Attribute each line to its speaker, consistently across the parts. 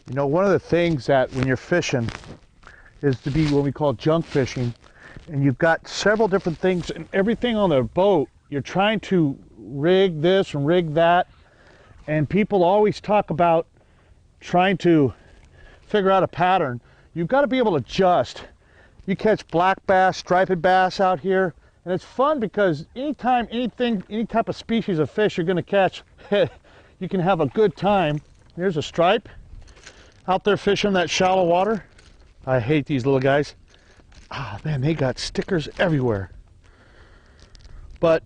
Speaker 1: You know, one of the things that when you're fishing is to be what we call junk fishing, and you've got several different things and everything on the boat. You're trying to rig this and rig that, and people always talk about trying to figure out a pattern. You've got to be able to adjust. You catch black bass, striped bass out here, and it's fun because anytime any type of species of fish you're going to catch, you can have a good time. Here's a stripe out there fishing that shallow water. I hate these little guys. Ah, man, they got stickers everywhere. But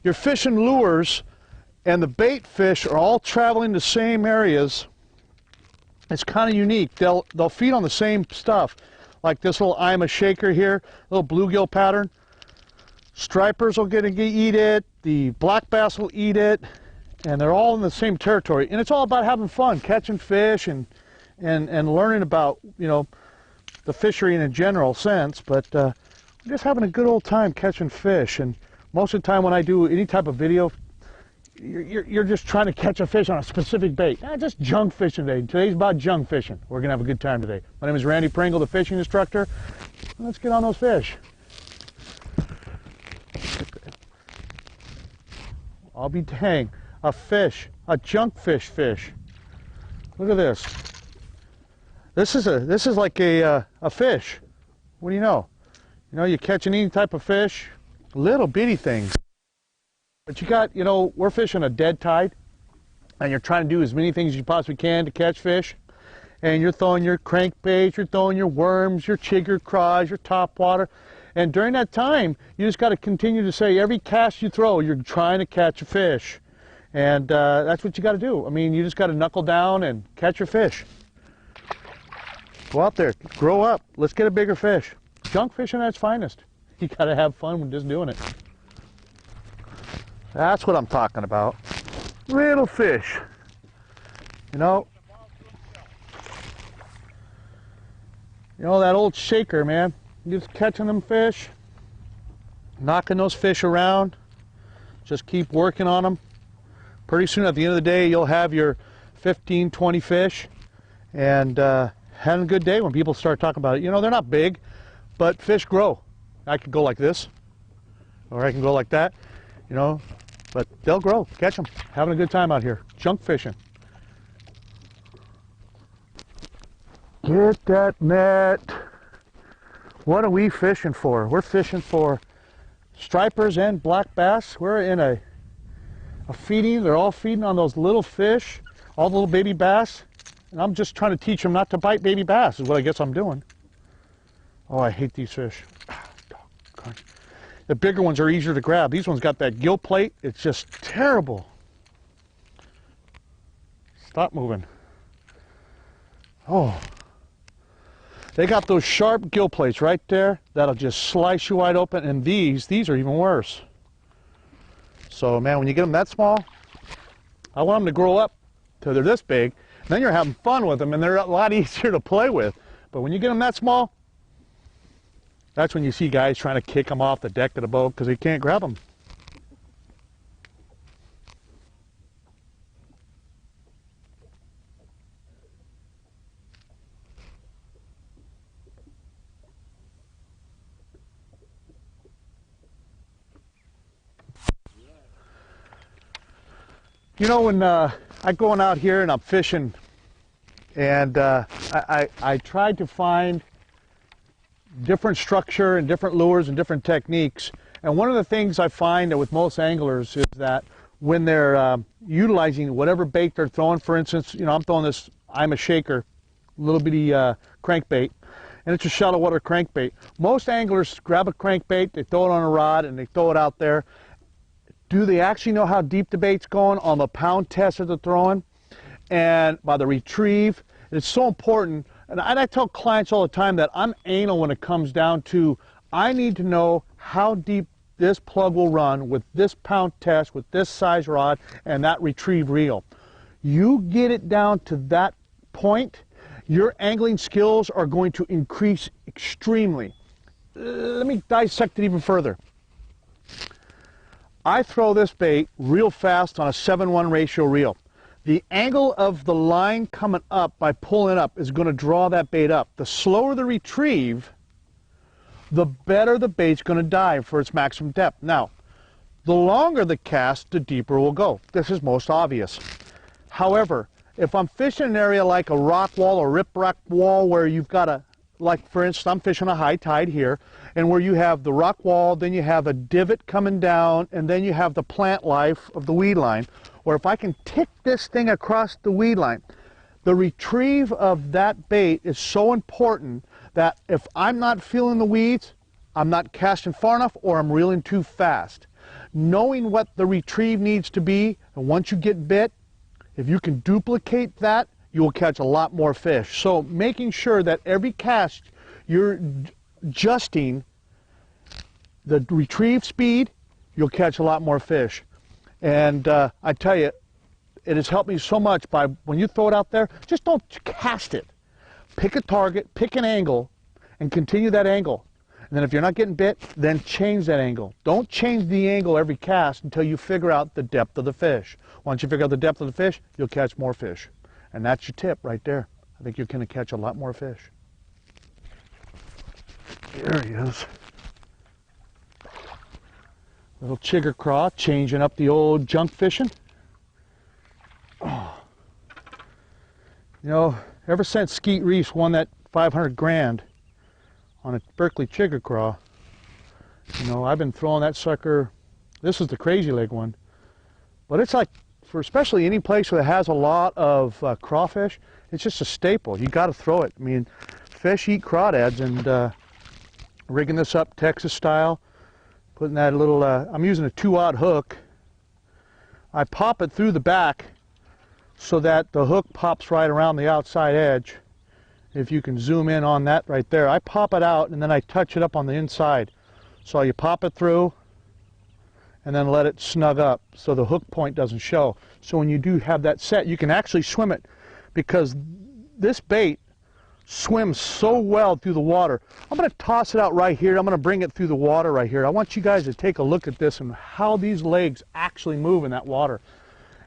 Speaker 1: you're fishing lures, and the bait fish are all traveling the same areas. It's kind of unique. They'll feed on the same stuff, like this little I'm a shaker here, little bluegill pattern. Stripers will eat it. The black bass will eat it, and they're all in the same territory. And it's all about having fun, catching fish, and learning about, you know, the fishery in a general sense. But just having a good old time catching fish. And most of the time when I do any type of video, you're just trying to catch a fish on a specific bait. Not just junk fishing today. Today's about junk fishing. We're gonna have a good time today. My name is Randy Pringle, the fishing instructor. Let's get on those fish. I'll be dang, a fish, a junk fish. Look at this. This is like a fish. What do you know? You know, you're catching any type of fish, little bitty things. But you got, you know, we're fishing a dead tide, and you're trying to do as many things as you possibly can to catch fish. And you're throwing your crankbaits, you're throwing your worms, your chigger craws, your topwater. And during that time, you just got to continue to say every cast you throw, you're trying to catch a fish. And that's what you got to do. I mean, you just got to knuckle down and catch your fish. Go out there, grow up. Let's get a bigger fish. Junk fishing at its finest. You got to have fun with just doing it. That's what I'm talking about. Little fish. You know that old shaker, man. Just catching them fish, knocking those fish around. Just keep working on them. Pretty soon at the end of the day, you'll have your 15, 20 fish, and having a good day when people start talking about it. You know, they're not big, but fish grow. I could go like this, or I can go like that, you know, but they'll grow. Catch them. Having a good time out here. Junk fishing. Get that net. What are we fishing for? We're fishing for stripers and black bass. We're in a feeding. They're all feeding on those little fish, all the little baby bass. And I'm just trying to teach them not to bite baby bass, is what I guess I'm doing. Oh, I hate these fish. The bigger ones are easier to grab. These ones got that gill plate. It's just terrible. Stop moving. Oh. They got those sharp gill plates right there that'll just slice you wide open, and these are even worse. So, man, when you get them that small, I want them to grow up till they're this big. Then you're having fun with them, and they're a lot easier to play with. But when you get them that small, that's when you see guys trying to kick them off the deck of the boat because they can't grab them. You know, when I'm going out here and I'm fishing, and I tried to find different structure and different lures and different techniques. And one of the things I find that with most anglers is that when they're utilizing whatever bait they're throwing, for instance, you know, I'm throwing this I'm a shaker, little bitty crankbait, and it's a shallow water crankbait. Most anglers grab a crankbait, they throw it on a rod, and they throw it out there. Do they actually know how deep the bait's going on the pound test that they're throwing? And by the retrieve, it's so important. And I tell clients all the time that I'm anal when it comes down to, I need to know how deep this plug will run with this pound test, with this size rod, and that retrieve reel. You get it down to that point, your angling skills are going to increase extremely. Let me dissect it even further. I throw this bait real fast on a 7:1 ratio reel. The angle of the line coming up by pulling up is going to draw that bait up. The slower the retrieve, the better the bait's going to dive for its maximum depth. Now, the longer the cast, the deeper it will go. This is most obvious. However, if I'm fishing an area like a rock wall or riprap wall where you've got a, like for instance, I'm fishing a high tide here, and where you have the rock wall, then you have a divot coming down, and then you have the plant life of the weed line, or if I can tick this thing across the weed line, the retrieve of that bait is so important that if I'm not feeling the weeds, I'm not casting far enough, or I'm reeling too fast. Knowing what the retrieve needs to be, and once you get bit, if you can duplicate that, you will catch a lot more fish. So making sure that every cast you're adjusting the retrieve speed, you'll catch a lot more fish. And I tell you, it has helped me so much by when you throw it out there, just don't cast it. Pick a target, pick an angle, and continue that angle. And then if you're not getting bit, then change that angle. Don't change the angle every cast until you figure out the depth of the fish. Once you figure out the depth of the fish, you'll catch more fish. And that's your tip right there. I think you're going to catch a lot more fish. There he is. Little chigger craw, changing up the old junk fishing. Oh. You know, ever since Skeet Reese won that 500 grand on a Berkeley chigger craw, you know, I've been throwing that sucker. This is the crazy leg one, but it's like, for especially any place where it has a lot of crawfish, it's just a staple. You got to throw it. I mean, fish eat crawdads, and rigging this up Texas style, putting that little, I'm using a 2-aught hook. I pop it through the back so that the hook pops right around the outside edge. If you can zoom in on that right there, I pop it out and then I touch it up on the inside. So you pop it through and then let it snug up so the hook point doesn't show. So when you do have that set, you can actually swim it, because this bait swims so well through the water. I'm going to toss it out right here. I'm going to bring it through the water right here. I want you guys to take a look at this and how these legs actually move in that water.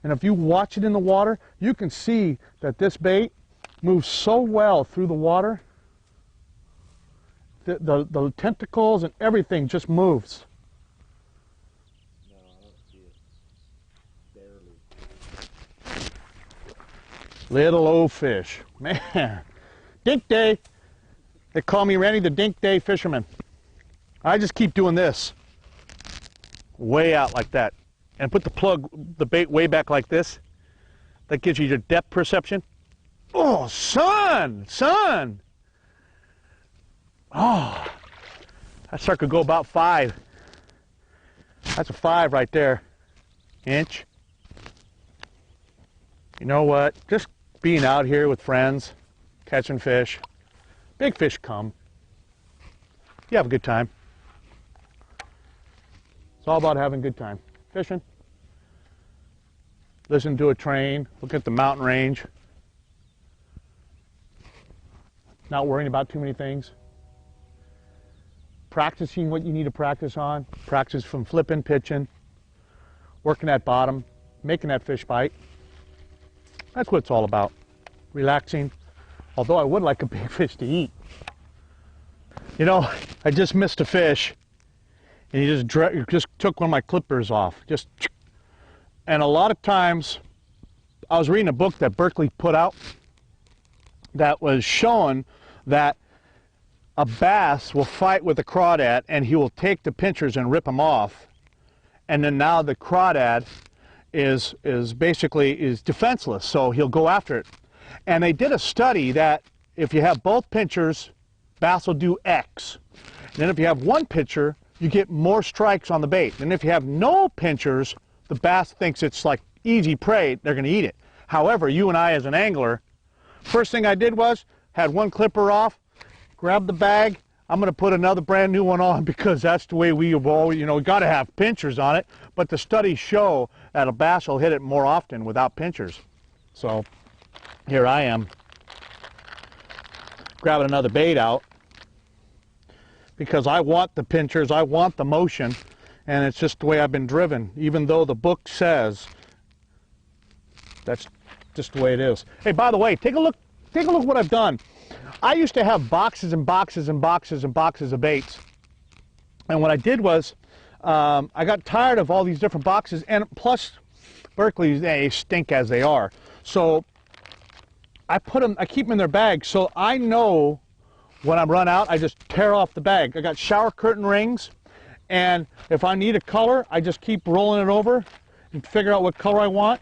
Speaker 1: And if you watch it in the water, you can see that this bait moves so well through the water. The tentacles and everything just moves.
Speaker 2: No, I don't see it. Barely.
Speaker 1: Little old fish. Man. Dink day. They call me Randy the Dink Day Fisherman. I just keep doing this. Way out like that. And put the bait way back like this. That gives you your depth perception. Oh, son! Oh, that sucker could go about 5. That's a 5 right there. Inch. You know what? Just being out here with friends, catching fish. Big fish come. You have a good time. It's all about having a good time. Fishing. Listen to a train. Look at the mountain range. Not worrying about too many things. Practicing what you need to practice on. Practice from flipping, pitching, working that bottom, making that fish bite. That's what it's all about. Relaxing. Although I would like a big fish to eat. You know, I just missed a fish, and he just took one of my clippers off. And a lot of times, I was reading a book that Berkeley put out that was showing that a bass will fight with a crawdad, and he will take the pinchers and rip them off, and then now the crawdad is basically defenseless, so he'll go after it. And they did a study that if you have both pinchers, bass will do X. And then if you have one pincher, you get more strikes on the bait. And if you have no pinchers, the bass thinks it's like easy prey, they're going to eat it. However, you and I as an angler, first thing I did was had one clipper off, grabbed the bag. I'm going to put another brand new one on, because that's the way we evolve. You know, we got to have pinchers on it, but the studies show that a bass will hit it more often without pinchers. So here I am grabbing another bait out, because I want the pinchers, I want the motion, and it's just the way I've been driven. Even though the book says that's just the way it is. Hey, by the way, take a look what I've done. I used to have boxes and boxes and boxes and boxes of baits. And what I did was, I got tired of all these different boxes, and plus, Berkeley, they stink as they are. So I keep them in their bags, so I know when I'm run out, I just tear off the bag. I got shower curtain rings, and if I need a color, I just keep rolling it over and figure out what color I want.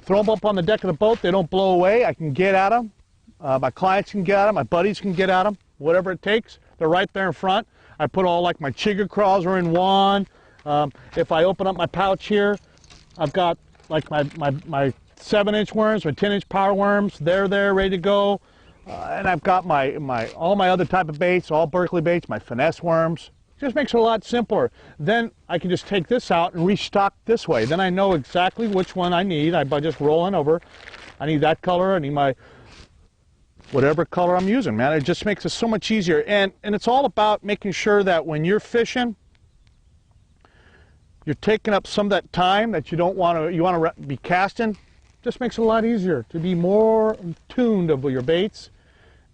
Speaker 1: Throw them up on the deck of the boat. They don't blow away. I can get at them. My clients can get at them. My buddies can get at them. Whatever it takes. They're right there in front. I put all like my chigger crawls are in one. If I open up my pouch here, I've got like my 7-inch worms, my 10-inch power worms. They're there, ready to go. And I've got all my other type of baits, all Berkeley baits, my finesse worms. Just makes it a lot simpler. Then I can just take this out and restock this way. Then I know exactly which one I need. By just rolling over, I need that color. I need my whatever color I'm using, man. It just makes it so much easier. And it's all about making sure that when you're fishing, you're taking up some of that time that you want to be casting. Just makes it a lot easier to be more tuned of your baits,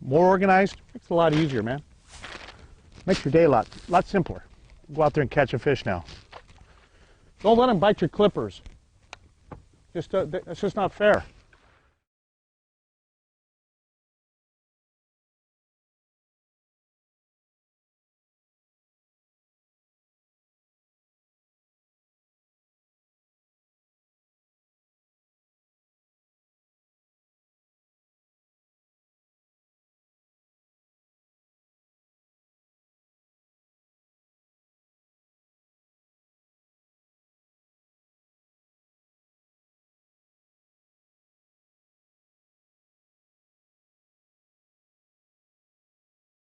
Speaker 1: more organized. Makes it a lot easier, man. Makes your day a lot simpler. Go out there and catch a fish now. Don't let them bite your clippers. That's just not fair.